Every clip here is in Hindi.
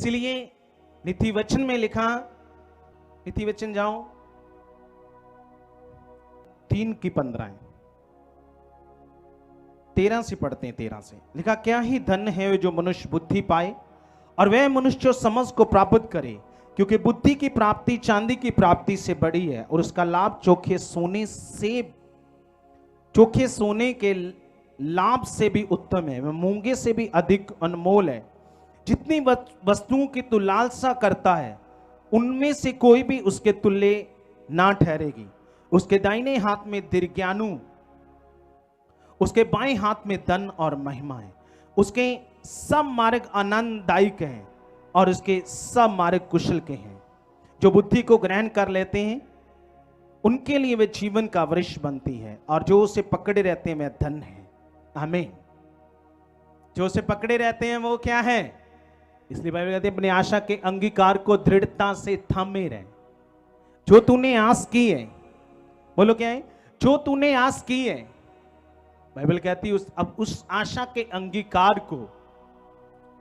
इसीलिए नीति वचन में लिखा, नीति वचन जाओ 3:15 13 से पढ़ते हैं। 13 से लिखा, क्या ही धन है जो मनुष्य बुद्धि पाए और वह मनुष्य जो समझ को प्राप्त करे, क्योंकि बुद्धि की प्राप्ति चांदी की प्राप्ति से बड़ी है और उसका लाभ चोखे सोने के लाभ से भी उत्तम है, वह मूंगे से भी अधिक अनमोल है। जितनी वस्तुओं की तू लालसा करता है उनमें से कोई भी उसके तुल्य ना ठहरेगी। उसके दाहिने हाथ में दीर्घायु, उसके बाएं हाथ में धन और महिमा है। उसके सब मार्ग आनंददायक हैं और उसके सब मार्ग कुशल के हैं। जो बुद्धि को ग्रहण कर लेते हैं उनके लिए वे जीवन का वृक्ष बनती है और जो उसे पकड़े रहते हैं वे धन है। आमीन। जो उसे पकड़े रहते हैं वो क्या है? इसलिए बाइबल कहती है अपनी आशा के अंगीकार को दृढ़ता से थामे रहे। जो तूने आस की है, बोलो क्या है? जो तूने आस की है, बाइबल कहती है अब उस आशा के अंगीकार को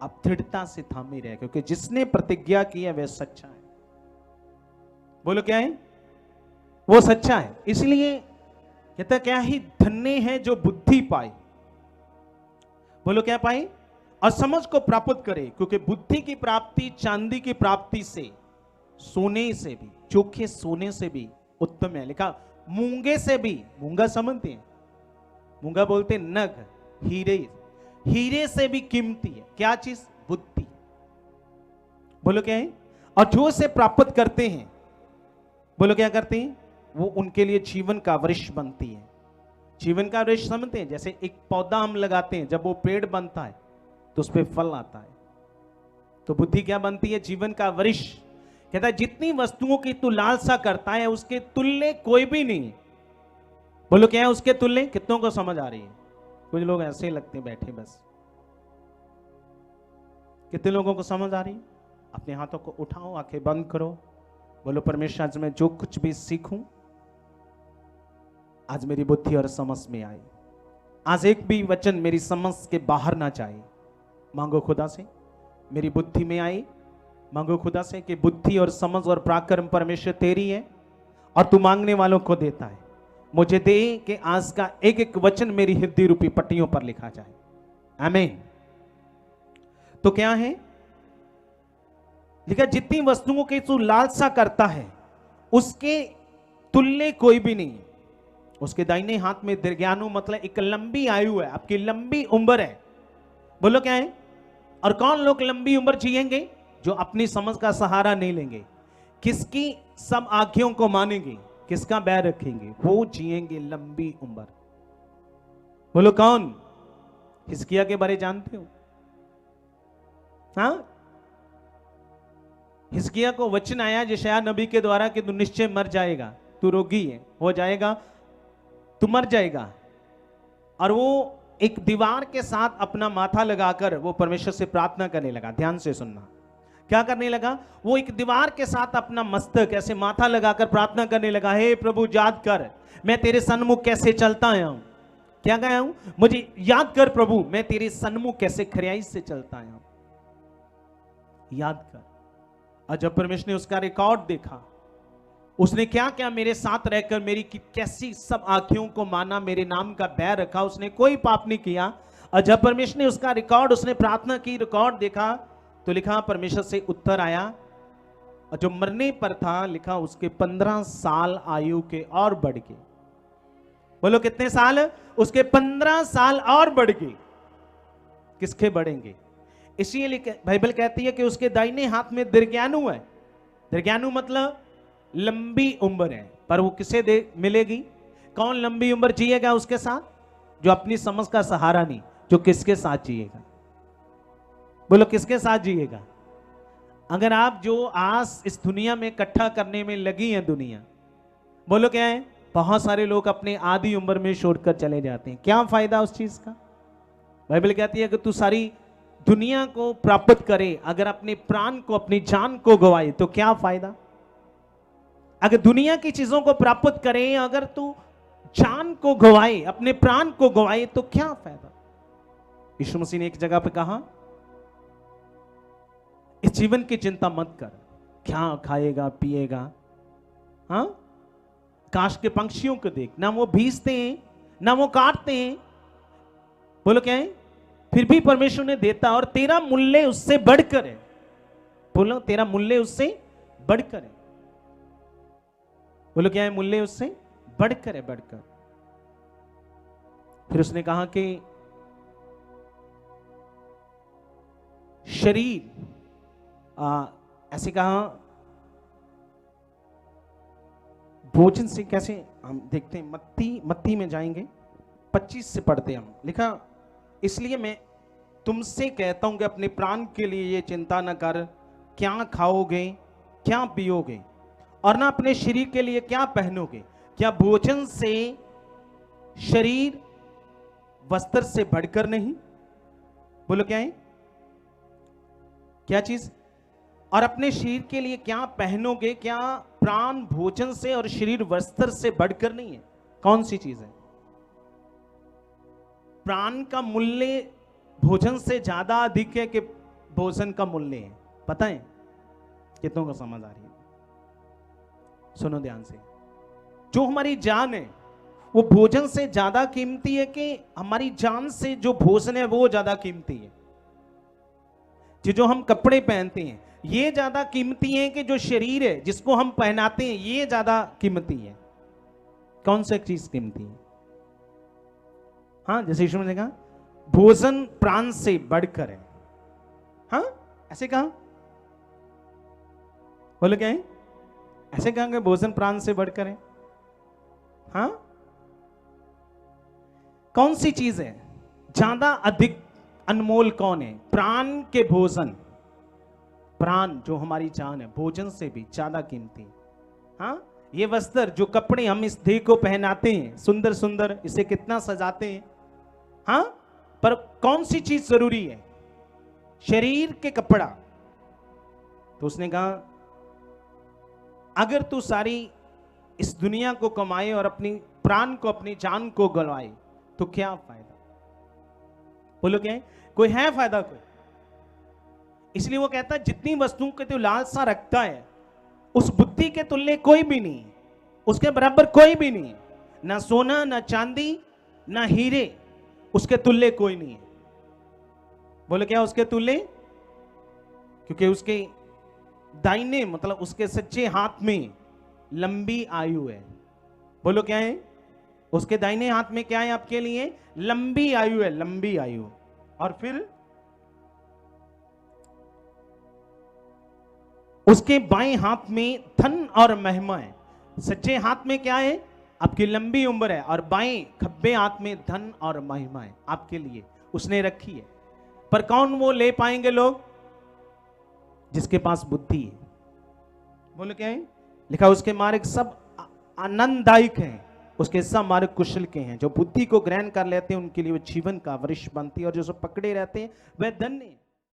अब दृढ़ता से थामे रहे, क्योंकि जिसने प्रतिज्ञा की है वह सच्चा है। बोलो क्या है? वो सच्चा है। इसलिए कहता क्या ही धन्य है जो बुद्धि पाए। बोलो क्या पाए? और समझ को प्राप्त करे, क्योंकि बुद्धि की प्राप्ति चांदी की प्राप्ति से, सोने से भी, चोखे सोने से भी उत्तम है। लिखा मूंगे से भी, मूंगा समझते हैं, मूंगा बोलते हैं नग, हीरे से भी कीमती है। क्या चीज? बुद्धि। बोलो क्या है? और जो से प्राप्त करते हैं, बोलो क्या करते हैं? वो उनके लिए जीवन का वृक्ष बनती है। जीवन का वृक्ष समझते हैं? जैसे एक पौधा हम लगाते हैं, जब वो पेड़ बनता है तो उस पर फल आता है। तो बुद्धि क्या बनती है? जीवन का वृक्ष। कहता है जितनी वस्तुओं की तू लालसा करता है उसके तुल्य कोई भी नहीं। बोलो क्या है उसके तुल्य? कितनों को समझ आ रही है? कुछ लोग ऐसे ही लगते हैं बैठे बस। कितने लोगों को समझ आ रही है? अपने हाथों को उठाओ, आंखें बंद करो, बोलो परमेश्वर आज मैं जो कुछ भी सीखूं आज मेरी बुद्धि और समझ में आए। आज एक भी वचन मेरी समझ के बाहर ना जाए। मांगो खुदा से मेरी बुद्धि में आए। मांगो खुदा से कि बुद्धि और समझ और पराक्रम परमेश्वर तेरी है और तू मांगने वालों को देता है। मुझे दे कि आज का एक एक वचन मेरी हृदय रूपी पट्टियों पर लिखा जाए। आमीन। तो क्या है लिखा? जितनी वस्तुओं की तू लालसा करता है उसके तुल्य कोई भी नहीं। उसके दाहिने हाथ में दीर्घायु, मतलब एक लंबी आयु है, आपकी लंबी उम्र है। बोलो क्या है? और कौन लोग लंबी उम्र जिएंगे? जो अपनी समझ का सहारा नहीं लेंगे, किसकी सब आंखों को मानेंगे, किसका बैर रखेंगे, वो जिएंगे लंबी उम्र। बोलो कौन? हिजकिय्याह के बारे जानते हो? हाँ, हिजकिय्याह को वचन आया यशायाह नबी के द्वारा कि तू निश्चय मर जाएगा, तू रोगी है, हो जाएगा, तू मर जाएगा। और वो एक दीवार के साथ अपना माथा लगाकर वो परमेश्वर से प्रार्थना करने लगा। ध्यान से सुनना, क्या करने लगा? वो एक दीवार के साथ अपना मस्तक ऐसे माथा लगाकर प्रार्थना करने लगा, हे प्रभु याद कर मैं तेरे सन्मुख कैसे चलता आया हूं। क्या गया हूं? मुझे याद कर प्रभु, मैं तेरे सन्मुख कैसे खरियाई से चलता आया हूं, याद कर। और जब परमेश्वर ने उसका रिकॉर्ड देखा, उसने क्या क्या मेरे साथ रहकर मेरी कैसी सब आंखों को माना, मेरे नाम का बैर रखा, उसने कोई पाप नहीं किया। और जब परमेश्वर ने उसका रिकॉर्ड, उसने प्रार्थना की, रिकॉर्ड देखा, तो लिखा परमेश्वर से उत्तर आया। और जो मरने पर था लिखा उसके 15 साल आयु के और बढ़ गए। बोलो कितने साल? उसके 15 साल और बढ़ गए। किसके बढ़ेंगे? इसीलिए बाइबल कहती है कि उसके दाहिने हाथ में दीर्घायु है। दीर्घायु मतलब लंबी उम्र है। पर वो किसे दे मिलेगी? कौन लंबी उम्र जिएगा उसके साथ? जो अपनी समझ का सहारा नहीं, जो किसके साथ जिएगा? बोलो किसके साथ जिएगा? अगर आप जो आस इस दुनिया में इकट्ठा करने में लगी है दुनिया, बोलो क्या है? बहुत सारे लोग अपने आधी उम्र में छोड़कर चले जाते हैं। क्या फायदा उस चीज का? बाइबल कहती है कि तू सारी दुनिया को प्राप्त करे, अगर अपने प्राण को, अपनी जान को गवाए तो क्या फायदा? अगर दुनिया की चीजों को प्राप्त करे, अगर तू जान को गवाए, अपने प्राण को गवाए तो क्या फायदा? यीशु मसीह ने एक जगह पे कहा, इस जीवन की चिंता मत कर, क्या खाएगा पिएगा। हाँ, काश के पंक्षियों को देख, ना वो भीजते हैं ना वो काटते हैं, बोलो क्या है, फिर भी परमेश्वर ने देता, और तेरा मूल्य उससे बढ़कर है। बोलो तेरा मूल्य उससे बढ़कर है। बोलो क्या है, मूल्य उससे बढ़कर है, बढ़कर। फिर उसने कहा कि शरीर, ऐसे कहा, भोजन से कैसे, हम देखते हैं मत्ती में जाएंगे, 25 से पढ़ते हम, लिखा, इसलिए मैं तुमसे कहता हूं कि अपने प्राण के लिए ये चिंता न कर, क्या खाओगे क्या पियोगे, और ना अपने शरीर के लिए क्या पहनोगे। क्या भोजन से शरीर वस्त्र से बढ़कर नहीं। बोलो क्या है, क्या चीज, और अपने शरीर के लिए क्या पहनोगे, क्या प्राण भोजन से और शरीर वस्त्र से बढ़कर नहीं है। कौन सी चीज है। प्राण का मूल्य भोजन से ज्यादा अधिक है कि भोजन का मूल्य है। पता है कितनों को समझ आ रही है। सुनो ध्यान से, जो हमारी जान है वो भोजन से ज्यादा कीमती है कि हमारी जान से जो भोजन है वो ज्यादा कीमती है। जो हम कपड़े पहनते हैं ये ज्यादा कीमती है कि जो शरीर है जिसको हम पहनाते हैं ये ज्यादा कीमती है। कौन सा चीज कीमती है। हाँ, जैसे यीशु ने कहा भोजन प्राण से बढ़कर है। हाँ, ऐसे कहा, बोलो क्या है, ऐसे कहा भोजन प्राण से बढ़कर है। हाँ, कौन सी चीज है ज्यादा अधिक अनमोल, कौन है। प्राण के भोजन, प्राण जो हमारी जान है भोजन से भी ज्यादा कीमती। हाँ, ये वस्त्र जो कपड़े हम इस देह को पहनाते हैं, सुंदर सुंदर इसे कितना सजाते हैं। हाँ, पर कौन सी चीज जरूरी है, शरीर के कपड़ा। तो उसने कहा अगर तू सारी इस दुनिया को कमाए और अपनी प्राण को, अपनी जान को गलवाए तो क्या फायदा। बोलो क्या है, कोई है फायदा कोई। इसलिए वो कहता है जितनी वस्तुओं के तू लालसा रखता है उस बुद्धि के तुल्य कोई भी नहीं, उसके बराबर कोई भी नहीं, ना सोना ना चांदी ना हीरे, उसके तुल्य कोई नहीं है। बोले क्या उसके तुल्य, क्योंकि उसके दाहिने मतलब उसके सच्चे हाथ में लंबी आयु है। बोलो क्या है, उसके दाहिने हाथ में क्या है आपके लिए, लंबी आयु है, लंबी आयु। और फिर उसके बाएं हाथ में धन और महिमा है। सच्चे हाथ में क्या है, आपकी लंबी उम्र है, और बाएं खब्बे हाथ में धन और महिमा है आपके लिए उसने रखी है। पर कौन वो ले पाएंगे लोग, जिसके पास बुद्धि है। बोलो क्या है, लिखा उसके मार्ग सब आनंददायक हैं, उसके सब मार्ग कुशल के हैं। जो बुद्धि को ग्रहण कर लेते हैं उनके लिए वो जीवन का वृक्ष बनती है, और जो सब पकड़े रहते हैं वह धन्य है।